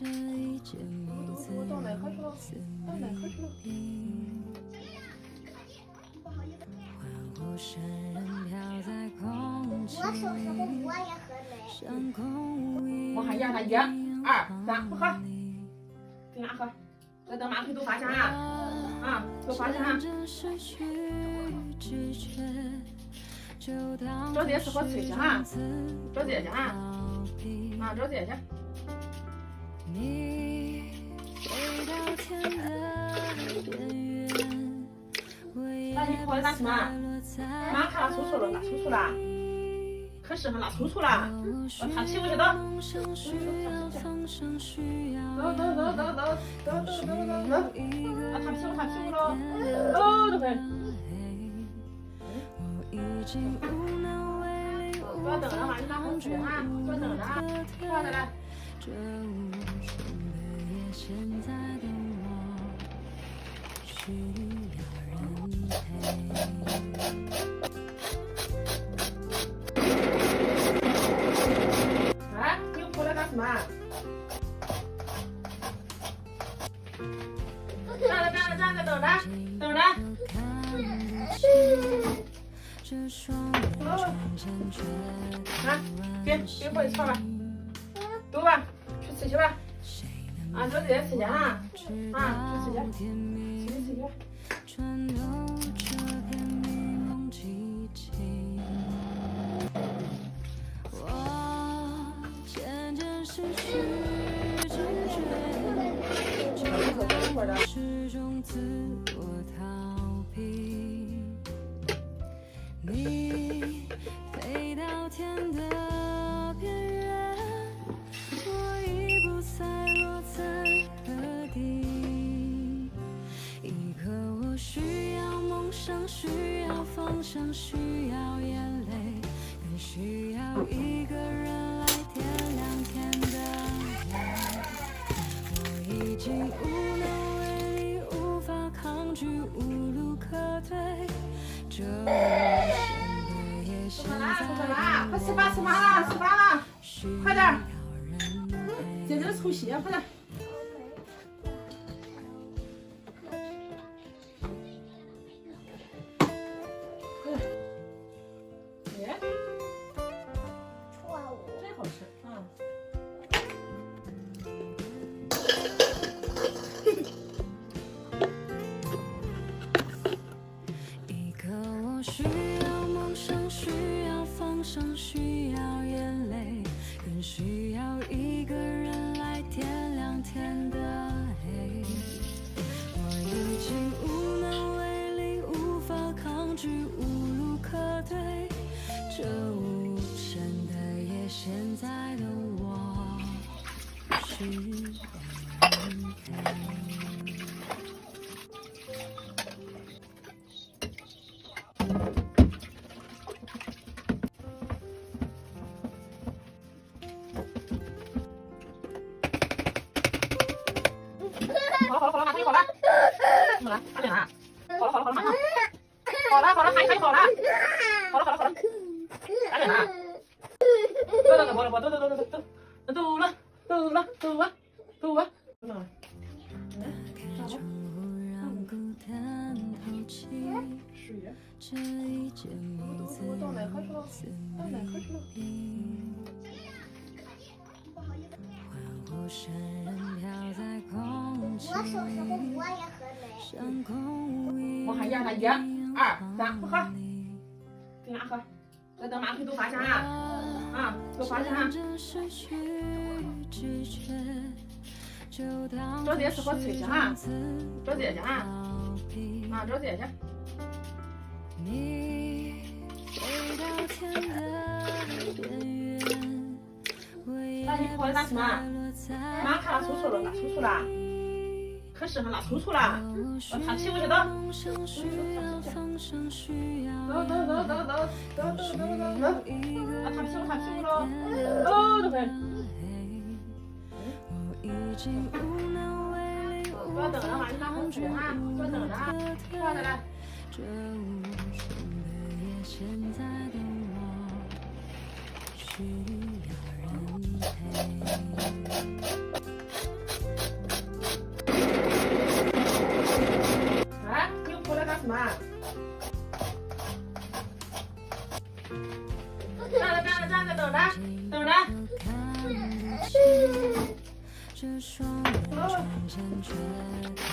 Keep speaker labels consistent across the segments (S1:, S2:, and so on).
S1: 我到哪块去了？到哪块去了？
S2: 我手时候我也很美。
S1: 我看一下，1、2、3，不喝，给妈喝，再等妈回头发现啊，都发现找爹是和催去哈，找爹去哈，找爹去。那你跑的那什么？妈看了叔叔了，那叔叔了。可是那叔叔了，我擦屁股去的。啊，擦屁股了。哦，都会。不要等了嘛，你拿红纸哈，不要等了啊，快点来。哎，你又过来干什么？站着，等着。啊，给过去炒吧，走吧，去吃去吧。啊，找爹吃去哈，去吃去吧。
S3: 是种自我逃避，你飞到天的边缘，我已不再落在何地。一刻我需要梦想，需要方向，需要眼泪，更需要一个人来点亮天的亮。我已经无能为力，无法抗拒，无路可退。这无声的夜现在
S1: 快吃饭了，快点！接着抽血，快点！哎，真好吃啊！
S3: 需要梦想，需要方向，需要眼泪，更需要一个人来点亮天的黑。我已经无能为力，无法抗拒，无路可退。这无声的夜，现在的我是人黑。
S1: 好了，马上就好了。怎么了？哪里了？好了，马上。好了，他已经好了。好了。哪里了？走了。
S2: 我到哪块去了？我手时候我也很美。
S1: 我看一下，1、2、3，不喝，给妈喝，再等妈回头发现都发现找爹是和催去哈，找爹去哈，找爹去。那你跑的那什么？妈看了叔叔了，那叔叔了。可是那叔叔了，我擦屁股去的。啊，擦屁股了。哦，都会。不要等了嘛，你拿红纸哈，不要等了啊，快点来。这无声的夜，现在的我需要人陪。站着站着等着等着。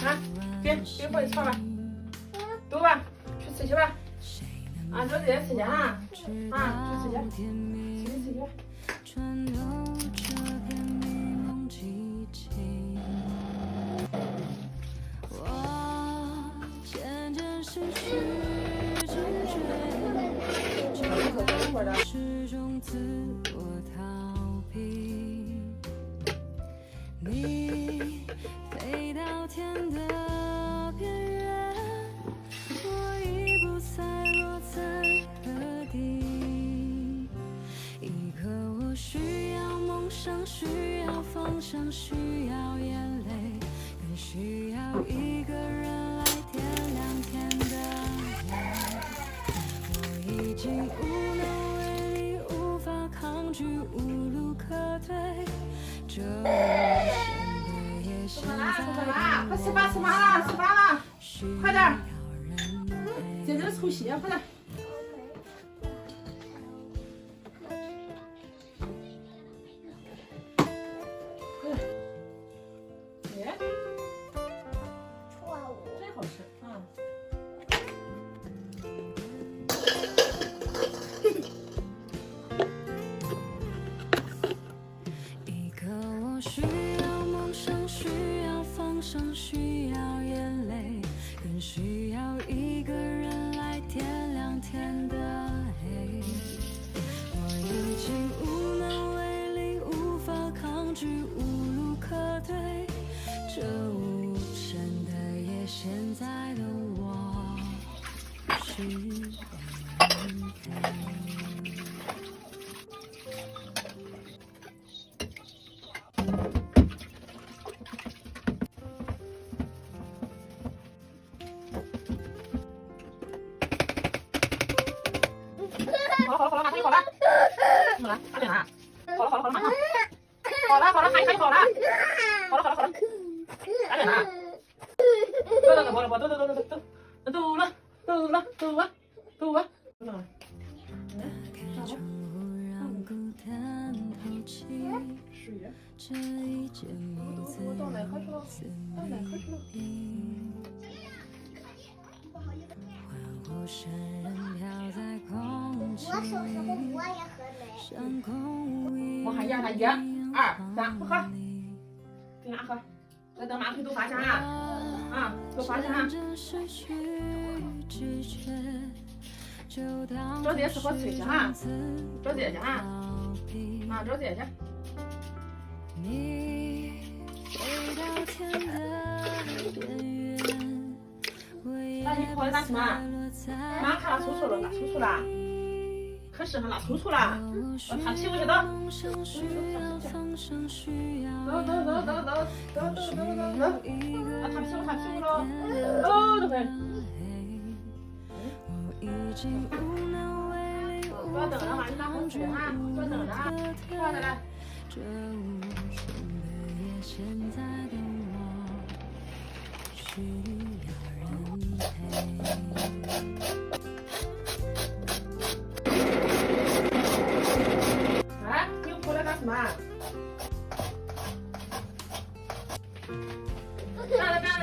S1: 来，别过去唱吧，读吧，去吃去吧。啊，找姐姐吃去啊，去吃去，吃去。
S3: 穿透这片迷蒙寂静，我渐渐失去知觉，始终自我逃避。你飞到天的边缘，我已不再落在何地。一刻我需要梦想，需要方向，需要眼泪，更需要一个人来点亮天的黑。我已经无能为力，无法抗拒，无路可退。这无声的夜现在
S1: 快吃饭了，快点，姐姐抽血，快点。真好吃啊！
S3: 一刻我需要梦想，需要方向，需要眼泪，更需要一个人来点亮天的黑。我已经无能为力，无法抗拒，无路可退。这无声的夜，现在的我需要人陪。
S1: 好了，马上就好了。怎么了？快点啊！好了，马上。好了，还好了。好了，快点啊！走了。
S3: 窗户让孤单透气，这一间屋子如此密闭，欢呼声仍飘在空气里，像空无一
S1: 我喊一下他，1、2、3，喝。给俺喝，再等马腿都发现啊，都发现啊。找姐姐吃火腿去啊，找姐姐啊，找姐姐。那你跑的干什么？妈看了抽搐了，可是拉抽搐了，擦屁股去的。走，擦屁股喽，走，快。不要等了嘛，你拿红纸啊，不要等了啊，快点来。
S3: 这无声的夜，现在的我需要人陪。
S1: 哎，你又过来干什么？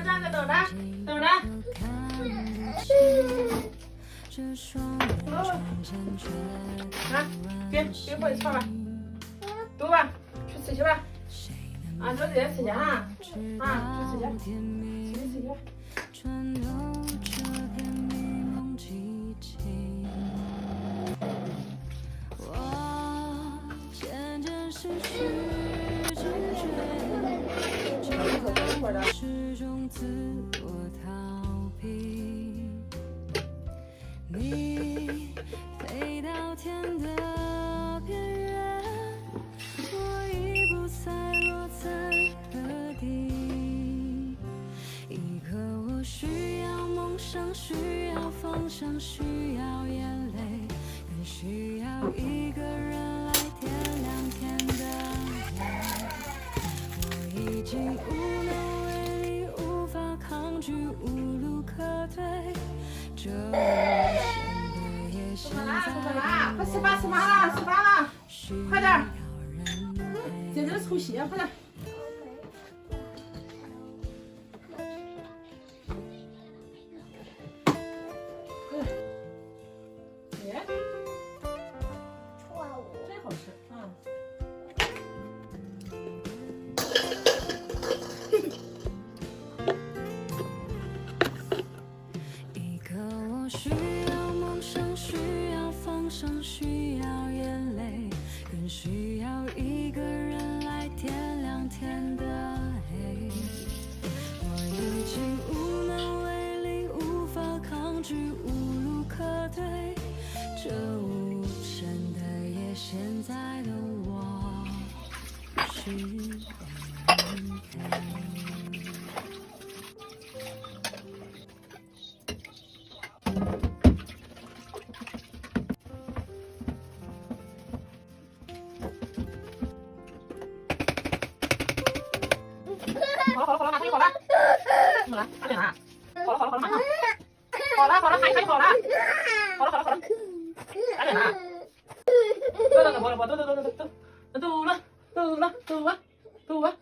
S1: 站着等着。来，别过去唱吧，读吧，去吃去吧。啊，找姐姐吃去啊，去吃去。
S3: 穿透这片迷蒙寂静，我渐渐失去知觉，始终自我逃避。你飞到天的边缘，我已不再落在何地。一刻我需要梦想，需要方向，需要眼泪，更需要一个人来点亮天的黑。我已经无能为力，无法抗拒，无路可退。这无声的夜，现在的
S1: 吃饭了，快点儿，在这抽血，快点儿。真好吃啊！
S3: 一个我需要梦想，需要放生，需要眼泪，更需要一个人来点亮天的黑。我已经无能为力，无法抗拒，无路可退。这无声的夜，现在的我是人陪。
S1: 好了，马上就好了。怎么了？快点啊！好了，马上。好了，还好了。好了，快点啊！走了，走了。